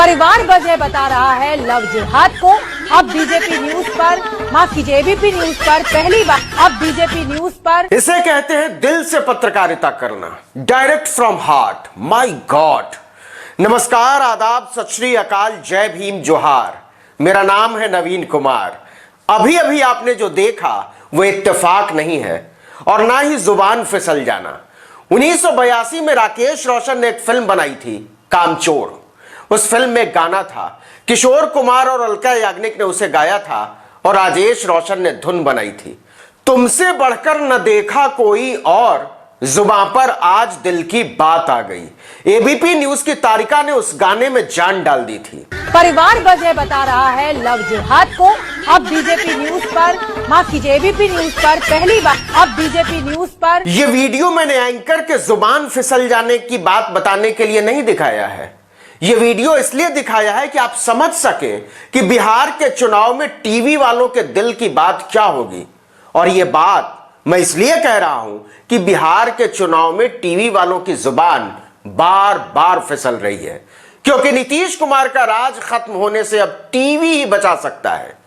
परिवार वजह बता रहा है लव जिहाद को। अब बीजेपी न्यूज पर, माफ कीजिए एबीपी न्यूज पर पहली बार, अब बीजेपी न्यूज पर। इसे कहते हैं दिल से पत्रकारिता करना, direct from heart. My God. नमस्कार, आदाब, सत श्री अकाल, जय भीम, जोहार। मेरा नाम है नवीन कुमार। अभी अभी आपने जो देखा वो इत्तेफाक नहीं है और ना ही जुबान फिसल जाना। 1982 में राकेश रोशन ने एक फिल्म बनाई थी कामचोर। उस फिल्म में गाना था, किशोर कुमार और अलका याग्निक ने उसे गाया था और राजेश रोशन ने धुन बनाई थी। तुमसे बढ़कर न देखा कोई और, जुबां पर आज दिल की बात आ गई। एबीपी न्यूज की तारिका ने उस गाने में जान डाल दी थी। परिवार वजह बता रहा है लव जिहाद को। अब बीजेपी न्यूज पर, माफ कीजिए एबीपी न्यूज पर पहली बार, अब बीजेपी न्यूज पर। यह वीडियो मैंने एंकर के जुबान फिसल जाने की बात बताने के लिए नहीं दिखाया है। यह वीडियो इसलिए दिखाया है कि आप समझ सके कि बिहार के चुनाव में टीवी वालों के दिल की बात क्या होगी। और यह बात मैं इसलिए कह रहा हूं कि बिहार के चुनाव में टीवी वालों की जुबान बार बार फिसल रही है, क्योंकि नीतीश कुमार का राज खत्म होने से अब टीवी ही बचा सकता है।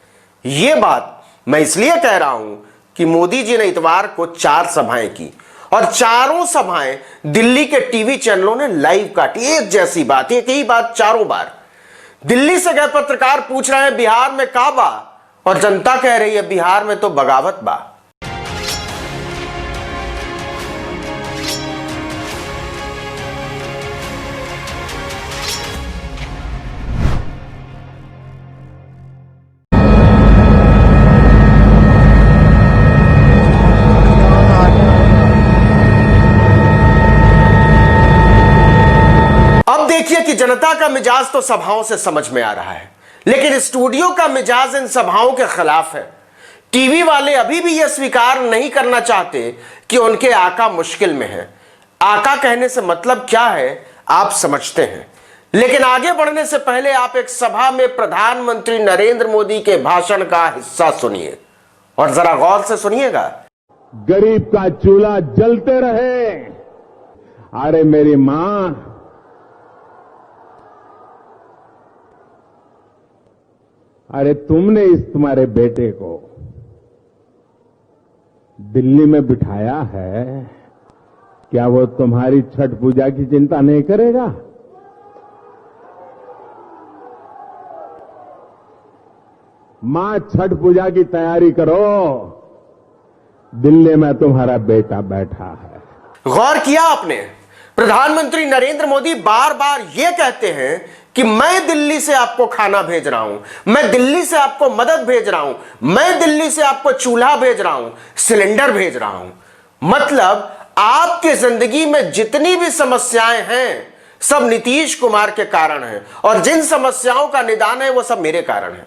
यह बात मैं इसलिए कह रहा हूं कि मोदी जी ने इतवार को 4 सभाएं की और चारों सभाएं दिल्ली के टीवी चैनलों ने लाइव काटी। एक जैसी बात, एक ही बात चारों बार। दिल्ली से गए पत्रकार पूछ रहे हैं बिहार में का बा, और जनता कह रही है बिहार में तो बगावत बा। देखिए कि जनता का मिजाज तो सभाओं से समझ में आ रहा है, लेकिन स्टूडियो का मिजाज इन सभाओं के खिलाफ है। टीवी वाले अभी भी यह स्वीकार नहीं करना चाहते कि उनके आका मुश्किल में हैं। आका कहने से मतलब क्या है आप समझते हैं, लेकिन आगे बढ़ने से पहले आप एक सभा में प्रधानमंत्री नरेंद्र मोदी के भाषण का हिस्सा सुनिए और जरा गौर से सुनिएगा। गरीब का चूल्हा जलते रहे। अरे मेरी मां, अरे तुमने इस तुम्हारे बेटे को दिल्ली में बिठाया है, क्या वो तुम्हारी छठ पूजा की चिंता नहीं करेगा? मां, छठ पूजा की तैयारी करो, दिल्ली में तुम्हारा बेटा बैठा है। गौर किया आपने? प्रधानमंत्री नरेंद्र मोदी बार बार यह कहते हैं कि मैं दिल्ली से आपको खाना भेज रहा हूं, मैं दिल्ली से आपको मदद भेज रहा हूं, मैं दिल्ली से आपको चूल्हा भेज रहा हूं, सिलेंडर भेज रहा हूं। मतलब आपकी जिंदगी में जितनी भी समस्याएं हैं सब नीतीश कुमार के कारण हैं, और जिन समस्याओं का निदान है वो सब मेरे कारण है।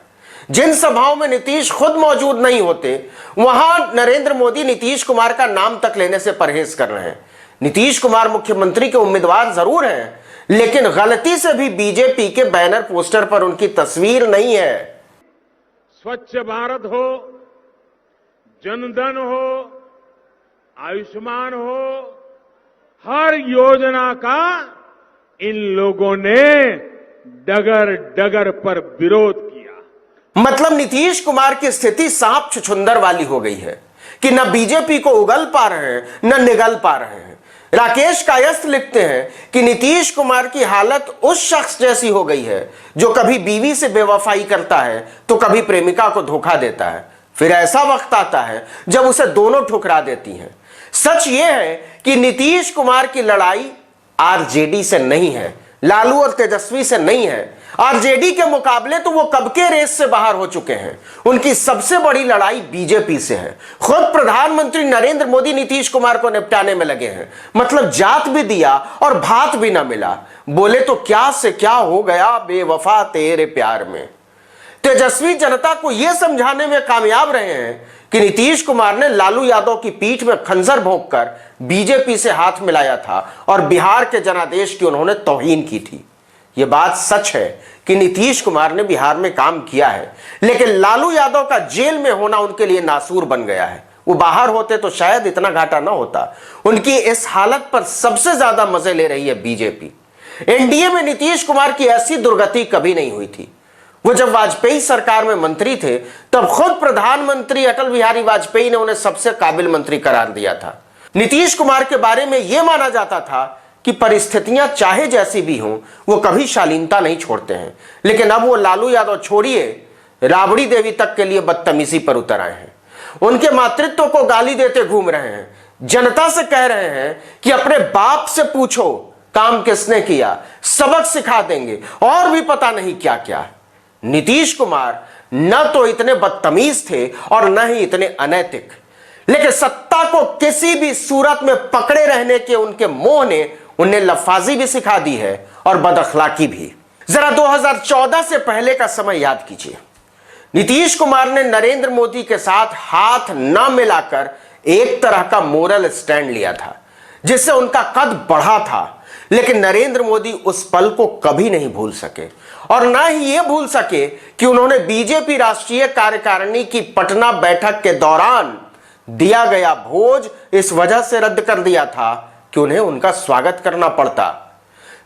जिन सभाओं में नीतीश खुद मौजूद नहीं होते वहां नरेंद्र मोदी नीतीश कुमार का नाम तक लेने से परहेज कर रहे हैं। नीतीश कुमार मुख्यमंत्री के उम्मीदवार जरूर हैं, लेकिन गलती से भी बीजेपी के बैनर पोस्टर पर उनकी तस्वीर नहीं है। स्वच्छ भारत हो, जनधन हो, आयुष्मान हो, हर योजना का इन लोगों ने डगर डगर पर विरोध किया। मतलब नीतीश कुमार की स्थिति सांप छुछुंदर वाली हो गई है कि न बीजेपी को उगल पा रहे हैं न निगल पा रहे हैं। राकेश कायस्थ लिखते हैं कि नीतीश कुमार की हालत उस शख्स जैसी हो गई है जो कभी बीवी से बेवफाई करता है तो कभी प्रेमिका को धोखा देता है, फिर ऐसा वक्त आता है जब उसे दोनों ठुकरा देती हैं। सच यह है कि नीतीश कुमार की लड़ाई आरजेडी से नहीं है, लालू और तेजस्वी से नहीं है। आरजेडी के मुकाबले तो वो कब के रेस से बाहर हो चुके हैं। उनकी सबसे बड़ी लड़ाई बीजेपी से है। खुद प्रधानमंत्री नरेंद्र मोदी नीतीश कुमार को निपटाने में लगे हैं। मतलब जात भी दिया और भात भी ना मिला। बोले तो क्या से क्या हो गया बेवफा तेरे प्यार में। तेजस्वी जनता को यह समझाने में कामयाब रहे हैं कि नीतीश कुमार ने लालू यादव की पीठ में खंजर भोंककर बीजेपी से हाथ मिलाया था और बिहार के जनादेश की उन्होंने तौहीन की थी। यह बात सच है कि नीतीश कुमार ने बिहार में काम किया है, लेकिन लालू यादव का जेल में होना उनके लिए नासूर बन गया है। वो बाहर होते तो शायद इतना घाटा ना होता। उनकी इस हालत पर सबसे ज्यादा मजे ले रही है बीजेपी। एनडीए में नीतीश कुमार की ऐसी दुर्गति कभी नहीं हुई थी। वो जब वाजपेयी सरकार में मंत्री थे तब खुद प्रधानमंत्री अटल बिहारी वाजपेयी ने उन्हें सबसे काबिल मंत्री करार दिया था। नीतीश कुमार के बारे में यह माना जाता था कि परिस्थितियां चाहे जैसी भी हों वो कभी शालीनता नहीं छोड़ते हैं, लेकिन अब वो लालू यादव छोड़िए राबड़ी देवी तक के लिए बदतमीजी पर उतर आए हैं। उनके मातृत्व को गाली देते घूम रहे हैं, जनता से कह रहे हैं कि अपने बाप से पूछो काम किसने किया, सबक सिखा देंगे, और भी पता नहीं क्या क्या। नीतीश कुमार न तो इतने बदतमीज थे और न ही इतने अनैतिक, लेकिन सत्ता को किसी भी सूरत में पकड़े रहने के उनके मोह ने उन्हें लफाजी भी सिखा दी है और बदअखलाकी भी। जरा 2014 से पहले का समय याद कीजिए। नीतीश कुमार ने नरेंद्र मोदी के साथ हाथ न मिलाकर एक तरह का मोरल स्टैंड लिया था जिससे उनका कद बढ़ा था, लेकिन नरेंद्र मोदी उस पल को कभी नहीं भूल सके और ना ही यह भूल सके कि उन्होंने बीजेपी राष्ट्रीय कार्यकारिणी की पटना बैठक के दौरान दिया गया भोज इस वजह से रद्द कर दिया था कि उन्हें उनका स्वागत करना पड़ता।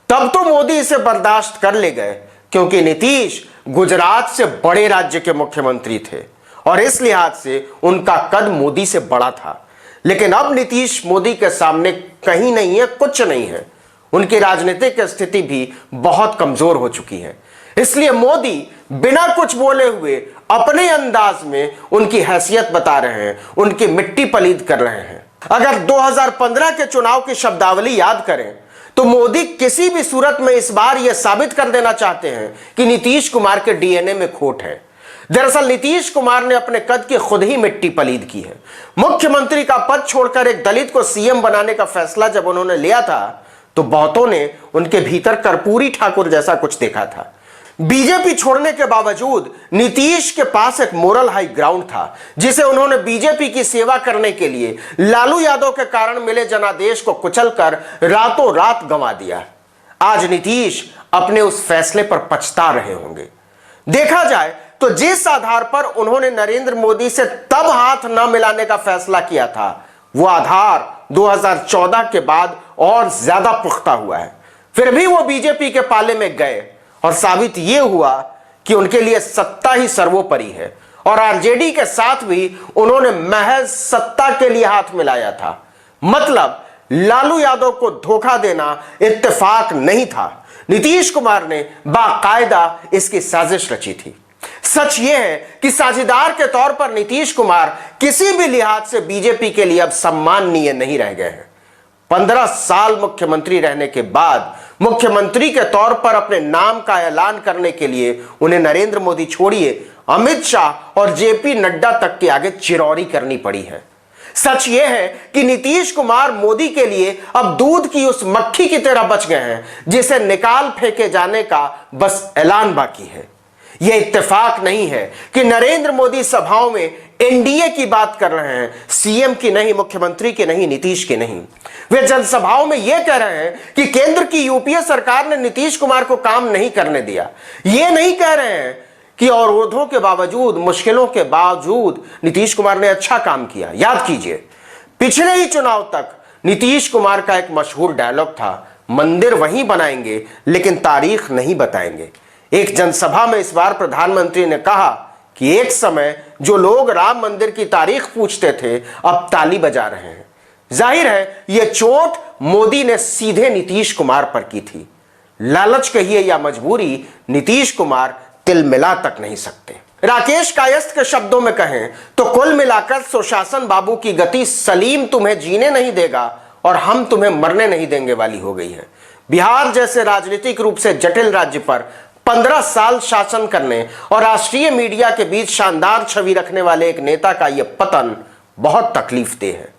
तब तो मोदी इसे बर्दाश्त कर ले गए क्योंकि नीतीश गुजरात से बड़े राज्य के मुख्यमंत्री थे और इस लिहाज से उनका कद मोदी से बड़ा था। लेकिन अब नीतीश मोदी के सामने कहीं नहीं है, कुछ नहीं है। उनकी राजनीतिक स्थिति भी बहुत कमजोर हो चुकी है, इसलिए मोदी बिना कुछ बोले हुए अपने अंदाज में उनकी हैसियत बता रहे हैं, उनकी मिट्टी पलीद कर रहे हैं। अगर 2015 के चुनाव की शब्दावली याद करें तो मोदी किसी भी सूरत में इस बार यह साबित कर देना चाहते हैं कि नीतीश कुमार के डीएनए में खोट है। दरअसल नीतीश कुमार ने अपने कद की खुद ही मिट्टी पलीद की है। मुख्यमंत्री का पद छोड़कर एक दलित को सीएम बनाने का फैसला जब उन्होंने लिया था तो बहुतों ने उनके भीतर कर्पूरी ठाकुर जैसा कुछ देखा था। बीजेपी छोड़ने के बावजूद नीतीश के पास एक मोरल हाई ग्राउंड था जिसे उन्होंने बीजेपी की सेवा करने के लिए लालू यादव के कारण मिले जनादेश को कुचलकर रातों रात गंवा दिया। आज नीतीश अपने उस फैसले पर पछता रहे होंगे। देखा जाए तो जिस आधार पर उन्होंने नरेंद्र मोदी से तब हाथ न मिलाने का फैसला किया था वो आधार 2014 के बाद और ज्यादा पुख्ता हुआ है। फिर भी वो बीजेपी के पाले में गए और साबित यह हुआ कि उनके लिए सत्ता ही सर्वोपरि है और आरजेडी के साथ भी उन्होंने महज सत्ता के लिए हाथ मिलाया था। मतलब लालू यादव को धोखा देना इत्तेफाक नहीं था, नीतीश कुमार ने बाकायदा इसकी साजिश रची थी। सच यह है कि साझेदार के तौर पर नीतीश कुमार किसी भी लिहाज से बीजेपी के लिए अब सम्माननीय नहीं रह गए हैं। 15 साल मुख्यमंत्री रहने के बाद मुख्यमंत्री के तौर पर अपने नाम का ऐलान करने के लिए उन्हें नरेंद्र मोदी छोड़िए अमित शाह और जेपी नड्डा तक के आगे चिरौरी करनी पड़ी है। सच यह है कि नीतीश कुमार मोदी के लिए अब दूध की उस मक्खी की तरह बच गए हैं जिसे निकाल फेंके जाने का बस ऐलान बाकी है। यह इत्तेफाक नहीं है कि नरेंद्र मोदी सभाओं में एनडीए की बात कर रहे हैं, सीएम की नहीं, मुख्यमंत्री की नहीं, नीतीश की नहीं। वे जनसभाओं में यह कह रहे हैं कि केंद्र की यूपीए सरकार ने नीतीश कुमार को काम नहीं करने दिया। यह नहीं कह रहे हैं कि अवरोधों के बावजूद, मुश्किलों के बावजूद नीतीश कुमार ने अच्छा काम किया। याद कीजिए, पिछले ही चुनाव तक नीतीश कुमार का एक मशहूर डायलॉग था, मंदिर वहीं बनाएंगे लेकिन तारीख नहीं बताएंगे। एक जनसभा में इस बार प्रधानमंत्री ने कहा कि एक समय जो लोग राम मंदिर की तारीख पूछते थे अब ताली बजा रहे हैं। जाहिर है यह चोट मोदी ने सीधे नीतीश कुमार पर की थी। लालच कहिए या मजबूरी, नीतीश कुमार तिल मिला तक नहीं सकते। राकेश कायस्थ के शब्दों में कहें तो कुल मिलाकर सुशासन बाबू की गति सलीम तुम्हें जीने नहीं देगा और हम तुम्हें मरने नहीं देंगे वाली हो गई है। बिहार जैसे राजनीतिक रूप से जटिल राज्य पर 15 साल शासन करने और राष्ट्रीय मीडिया के बीच शानदार छवि रखने वाले एक नेता का यह पतन बहुत तकलीफदेह है।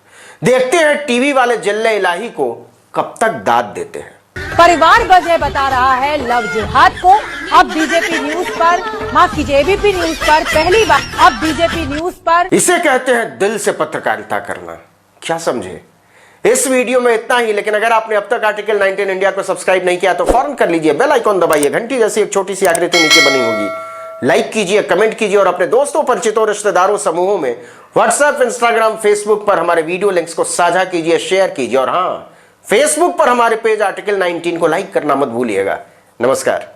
देखते हैं टीवी वाले जिल्ले इलाही को कब तक दाद देते हैं। परिवार वजह बता रहा है लव जिहाद को। अब बीजेपी न्यूज पर, माफ कीजिए एबीपी न्यूज पर पहली बार, अब बीजेपी न्यूज पर। इसे कहते हैं दिल से पत्रकारिता करना। क्या समझे? इस वीडियो में इतना ही, लेकिन अगर आपने अब तक आर्टिकल 19 इंडिया को सब्सक्राइब नहीं किया तो फौरन कर लीजिए, बेल आइकॉन दबाइए, घंटी जैसी एक छोटी सी आकृति नीचे बनी होगी, लाइक कीजिए, कमेंट कीजिए और अपने दोस्तों, परिचितों, रिश्तेदारों, समूहों में व्हाट्सएप, इंस्टाग्राम, फेसबुक पर हमारे वीडियो लिंक्स को साझा कीजिए, शेयर कीजिए और हाँ, फेसबुक पर हमारे पेज आर्टिकल 19 को लाइक करना मत भूलिएगा। नमस्कार।